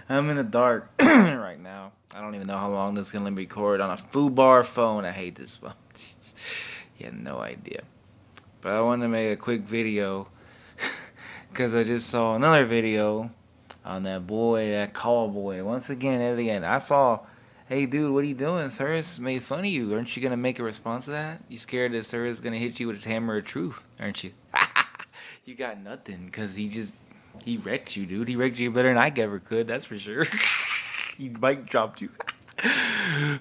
I'm in the dark right now. I don't even know how long this is gonna record on a FooBar phone. I hate this phone. You have no idea. But I wanted to make a quick video because I just saw another video on that boy, that call boy. Once again, at the end, I saw, hey dude, what are you doing? Cyrus made fun of you. Aren't you gonna make a response to that? You scared that Cyrus is gonna hit you with his hammer of truth, aren't you? You got nothing because he wrecked you, dude. He wrecked you better than I ever could. That's for sure. He mic dropped you.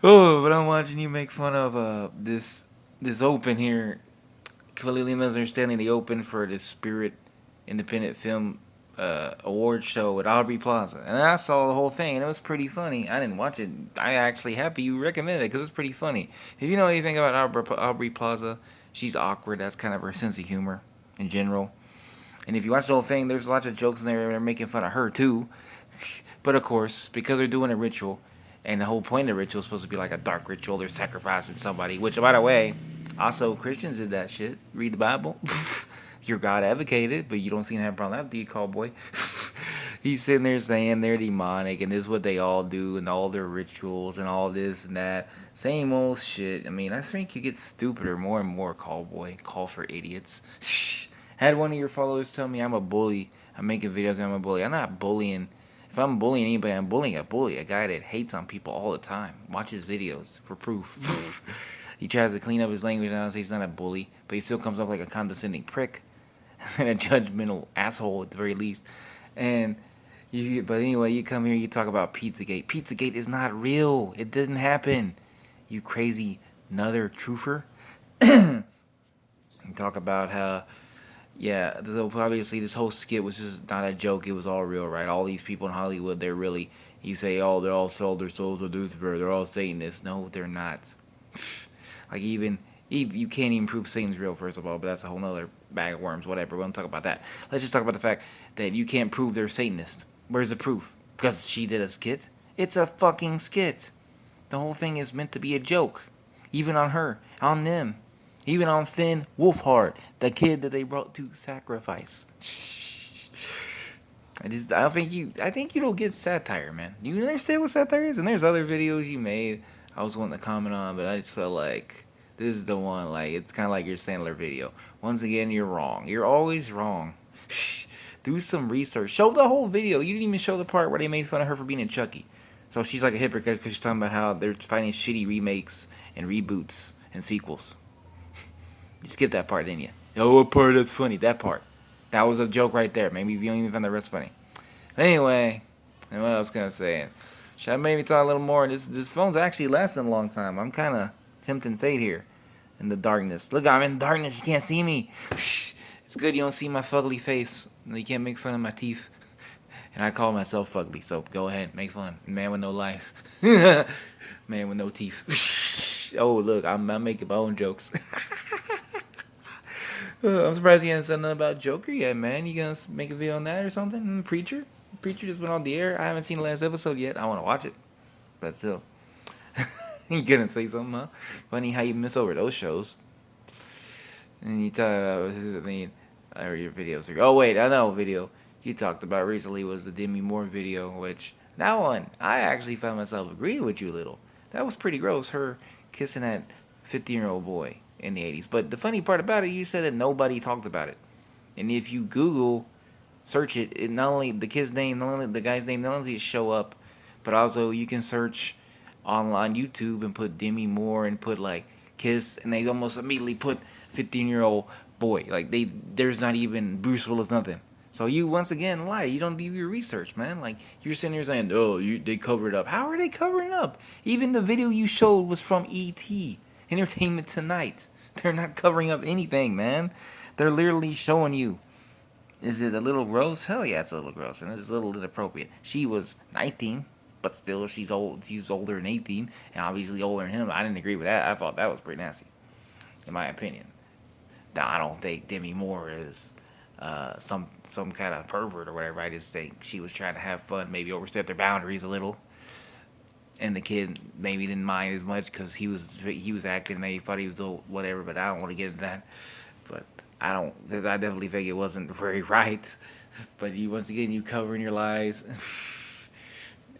Oh, but I'm watching you make fun of this open here. Completely misunderstanding the open for the Spirit Independent Film award show at Aubrey Plaza, and I saw the whole thing, and it was pretty funny. I didn't watch it. I actually happy you recommended it because it's pretty funny. If you know anything about Aubrey Plaza, she's awkward. That's kind of her sense of humor in general. And if you watch the whole thing, there's lots of jokes in there. They're making fun of her too. But of course, because they're doing a ritual, and the whole point of the ritual is supposed to be like a dark ritual, they're sacrificing somebody. Which, by the way, also Christians did that shit. Read the Bible. Your God advocated, but you don't seem to have a problem with that, do you, call boy? He's sitting there saying they're demonic, and this is what they all do, and all their rituals, and all this and that. Same old shit. I mean, I think you get stupider more and more, call boy. Call for idiots. Had one of your followers tell me I'm a bully. I'm making videos and I'm a bully. I'm not bullying. If I'm bullying anybody, I'm bullying a bully. A guy that hates on people all the time. Watch his videos for proof. He tries to clean up his language now and say he's not a bully, but he still comes off like a condescending prick and a judgmental asshole at the very least. And but anyway, you come here, you talk about Pizzagate. Pizzagate is not real. It didn't happen. You crazy another truther. You talk about how, yeah, obviously this whole skit was just not a joke. It was all real, right? All these people in Hollywood, they're really, you say, oh, they're all sold their souls to Lucifer. They're all Satanists. No, they're not. Like even you can't even prove Satan's real, first of all, but that's a whole nother bag of worms, whatever. We don't talk about that. Let's just talk about the fact that you can't prove they're Satanist. Where's the proof? Because she did a skit? It's a fucking skit. The whole thing is meant to be a joke. Even on her, on them. Even on Finn Wolfhard, the kid that they brought to sacrifice. I think you don't get satire, man. You understand what satire is? And there's other videos you made I was wanting to comment on, but I just felt like this is the one. Like, it's kind of like your Sandler video. Once again, you're wrong. You're always wrong. Do some research. Show the whole video. You didn't even show the part where they made fun of her for being in Chucky. So she's like a hypocrite because she's talking about how they're finding shitty remakes and reboots and sequels. You skip that part, didn't you? Oh, what part that's funny? That part. That was a joke right there. Maybe if you don't even find the rest funny. Anyway, and what else can I say? Should I maybe talk a little more? This phone's actually lasting a long time. I'm kind of tempting fate here in the darkness. Look, I'm in darkness. You can't see me. It's good you don't see my fugly face. You can't make fun of my teeth. And I call myself fugly, so go ahead, make fun. Man with no life. Man with no teeth. Oh, look, I'm making my own jokes. I'm surprised you haven't said nothing about Joker yet, man. You gonna make a video on that or something? Preacher? Preacher just went on the air. I haven't seen the last episode yet. I want to watch it. But still. You gonna say something, huh? Funny how you miss over those shows. And you talk about, or your videos. Oh, wait, I know video you talked about recently was the Demi Moore video, which, that one, I actually found myself agreeing with you a little. That was pretty gross, her kissing that 15-year-old boy in the 80s. But the funny part about it, you said that nobody talked about it. And if you Google, search it, not only the kid's name, not only the guy's name, not only does it show up, but also you can search online YouTube and put Demi Moore and put like kiss, and they almost immediately put 15-year-old boy. Like there's not even Bruce Willis, nothing. So you once again lie. You don't do your research, man. Like you're sitting here saying, "Oh, they covered up." How are they covering up? Even the video you showed was from ET, Entertainment Tonight. They're not covering up anything, man. They're literally showing you. Is it a little gross? Hell yeah, it's a little gross, and it's a little inappropriate. She was 19, but still, she's old. She's older than 18, and obviously older than him. I didn't agree with that. I thought that was pretty nasty, in my opinion. Now, I don't think Demi Moore is some kind of pervert or whatever. I just think she was trying to have fun, maybe overstep their boundaries a little. And the kid maybe didn't mind as much because he was acting, maybe thought he was old, whatever. But I don't want to get into that. But I definitely think it wasn't very right. But you, once again, you covering your lies.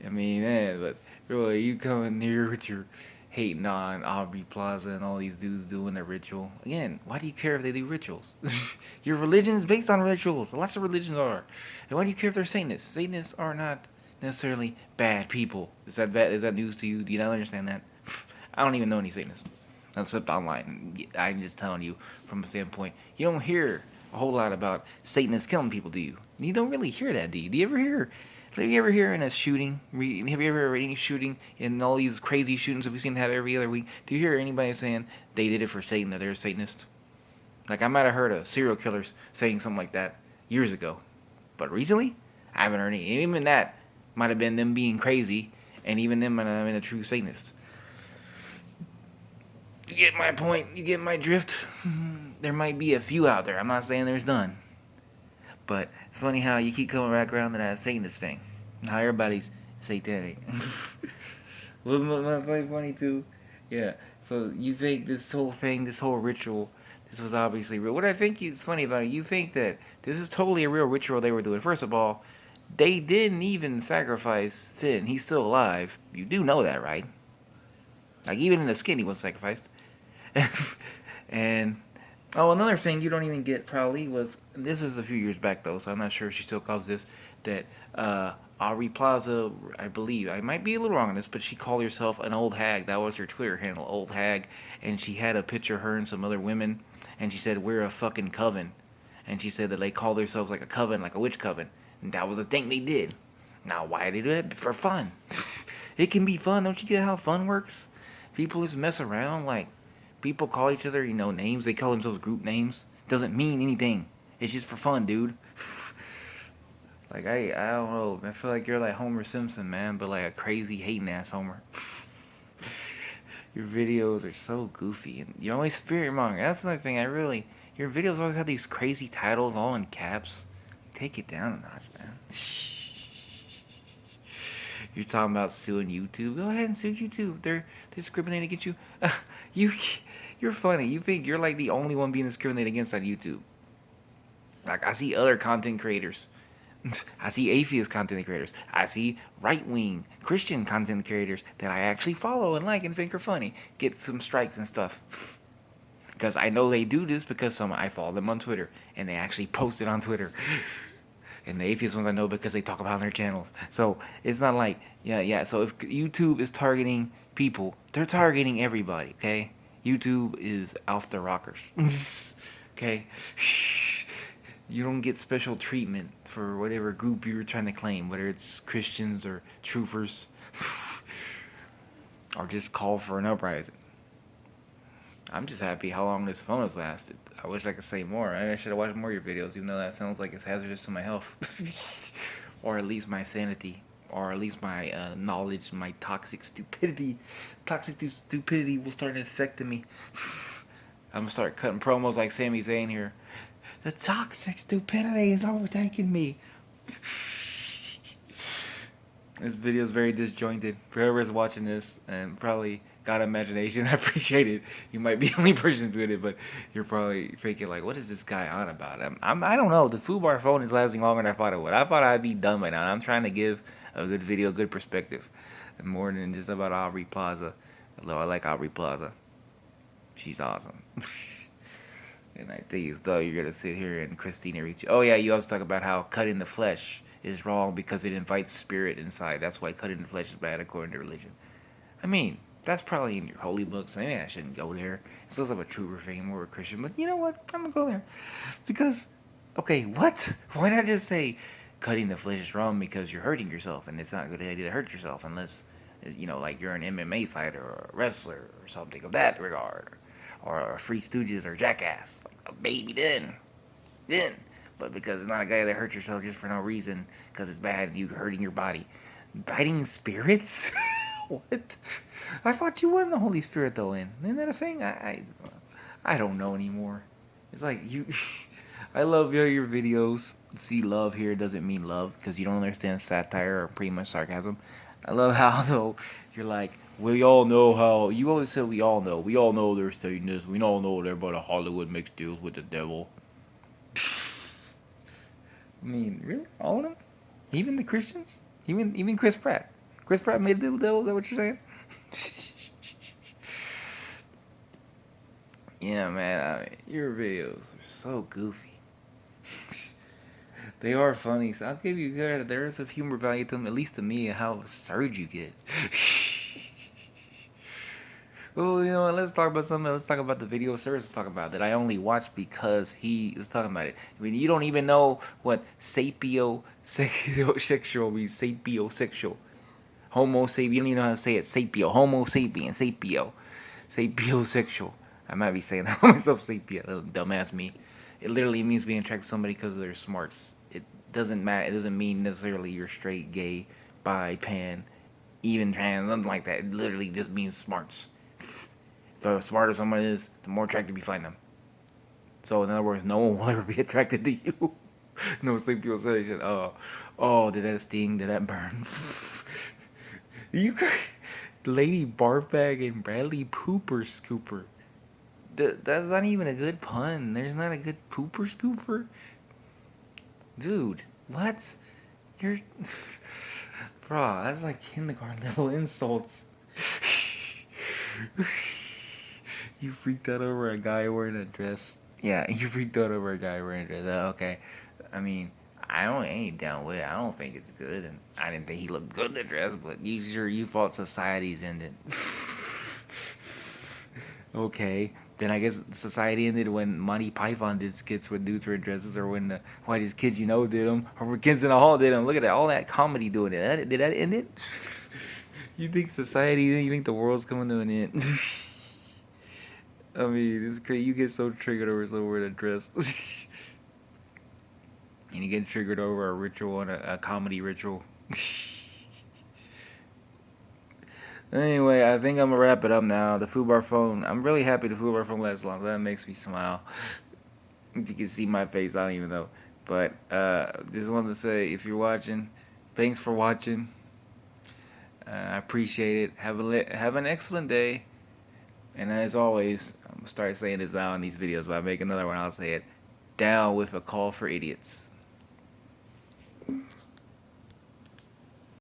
I mean, but really, you coming here with your hating on Aubrey Plaza and all these dudes doing their ritual. Again, why do you care if they do rituals? Your religion is based on rituals. Lots of religions are. And why do you care if they're Satanists? Satanists are not necessarily bad people. Is that bad? Is that news to you? Do you not understand that? I don't even know any Satanists. Except online. I'm just telling you from a standpoint. You don't hear a whole lot about Satanists killing people, do you? You don't really hear that, do you? Do you ever hear? Have you ever heard in a shooting? Have you ever heard any shooting in all these crazy shootings that we seem to have every other week? Do you hear anybody saying they did it for Satan, that they're a Satanist? Like, I might have heard of serial killers saying something like that years ago. But recently, I haven't heard any. Even that might have been them being crazy, and even them might not have been a true Satanist. You get my point? You get my drift? There might be a few out there. I'm not saying there's none. But it's funny how you keep coming back around to that Satanist thing. How everybody's satanic. What's funny too? Yeah. So you think this whole thing, this whole ritual, this was obviously real. What I think is funny about it, you think that this is totally a real ritual they were doing. First of all, they didn't even sacrifice Finn. He's still alive. You do know that, right? Like, even in the skin, he was sacrificed. And another thing you don't even get probably was, this is a few years back though, so I'm not sure if she still calls this, that Aubrey Plaza, I believe, I might be a little wrong on this, but she called herself an old hag. That was her Twitter handle, old hag, and she had a picture of her and some other women, and she said, we're a fucking coven, and she said that they called themselves like a coven, like a witch coven, and that was a thing they did. Now, why did they do it? For fun. It can be fun. Don't you get how fun works? People just mess around, like, people call each other, names. They call themselves group names. Doesn't mean anything. It's just for fun, dude. Like, I don't know. I feel like you're like Homer Simpson, man, but like a crazy hating ass Homer. Your videos are so goofy, and you're always fear-mongering. That's another thing. Your videos always have these crazy titles all in caps. Take it down a notch, man. You're talking about suing YouTube. Go ahead and sue YouTube. They're discriminating against you. You're funny. You think you're like the only one being discriminated against on YouTube. Like, I see other content creators. I see atheist content creators. I see right-wing Christian content creators that I actually follow and like and think are funny get some strikes and stuff. Because I know they do this because I follow them on Twitter and they actually post it on Twitter. And the atheist ones I know because they talk about on their channels. So it's not like, yeah. So if YouTube is targeting people, they're targeting everybody, okay? YouTube is off the rockers. Okay? You don't get special treatment for whatever group you're trying to claim, whether it's Christians or truthers, or just call for an uprising. I'm just happy how long this phone has lasted. I wish I could say more. I should have watched more of your videos, even though that sounds like it's hazardous to my health. Or at least my sanity. Or at least my knowledge, my toxic stupidity. Toxic stupidity will start infecting me. I'm going to start cutting promos like Sami Zayn here. The toxic stupidity is overtaking me. This video is very disjointed. For whoever's watching this and probably got imagination, I appreciate it. You might be the only person doing it, but you're probably thinking like, what is this guy on about? I don't know. The FUBAR phone is lasting longer than I thought it would. I thought I'd be done by now. I'm trying to give a good video, good perspective. And more than just about Aubrey Plaza. Although I like Aubrey Plaza. She's awesome. And I think as though you're going to sit here and Christina Ricci. Oh yeah, you also talk about how cutting the flesh is wrong because it invites spirit inside. That's why cutting the flesh is bad according to religion. I mean, that's probably in your holy books. Maybe I shouldn't go there. It's less of a truer thing, more of a Christian. But you know what? I'm going to go there. Because, okay, what? Why not just say cutting the flesh is wrong because you're hurting yourself, and it's not a good idea to hurt yourself unless, like you're an MMA fighter or a wrestler or something of that regard. Or a Free Stooges or Jackass. Like a baby then. But because it's not a guy that hurts yourself just for no reason, because it's bad and you hurting your body. Biting spirits? What? I thought you were the Holy Spirit though, isn't that a thing? I don't know anymore. It's like you. I love your videos. See, love here doesn't mean love because you don't understand satire or pretty much sarcasm. I love how though you're like, we all know how. You always say we all know. We all know they're Satanists. We all know everybody in Hollywood makes deals with the devil. I mean, really? All of them? Even the Christians? Even Chris Pratt? Chris Pratt made the devil? Is that what you're saying? Yeah, man. I mean, your videos are so goofy. They are funny, so I'll give you credit. There is a humor value to them, at least to me, and how absurd you get. Well, you know what? Let's talk about something. Let's talk about the video Service was talking about that I only watched because he was talking about it. I mean, you don't even know what sapiosexual means. Sapiosexual. Homo sapien. You don't even know how to say it. Sapio. Homo sapien. Sapio. Sapiosexual. I might be saying that myself. Sapia. Little dumbass me. It literally means being attracted to somebody because of their smarts. It doesn't matter. It doesn't mean necessarily you're straight, gay, bi, pan, even trans, nothing like that. It literally just means smarts. The smarter someone is, the more attractive you find them. So in other words, no one will ever be attracted to you. No sapiosexual. Oh, did that sting? Did that burn? You, Lady Barfbag and Bradley Pooper Scooper. That's not even a good pun. There's not a good pooper scooper. Dude, what? You're... Bro, that's like kindergarten level insults. You freaked out over a guy wearing a dress. Yeah, you freaked out over a guy wearing a dress. Okay. I mean, I ain't down with it. I don't think it's good. And I didn't think he looked good in the dress, but you thought society's ended. Okay. Then I guess society ended when Monty Python did skits with dudes wearing dresses, or when the Whitest Kids You Know did them, or when Kids in the Hall did them. Look at that, all that comedy doing it. Did that end it? You think society? You think the world's coming to an end? I mean, it's crazy. You get so triggered over someone wearing a dress, and you get triggered over a ritual and a comedy ritual. Anyway, I think I'm gonna wrap it up now. The FUBAR phone. I'm really happy the FUBAR phone lasts long. That makes me smile. If you can see my face, I don't even know. But just wanted to say, if you're watching, thanks for watching. I appreciate it. Have an excellent day. And as always, I'm gonna start saying this out in these videos. But I make another one, I'll say it. Down with a call for idiots.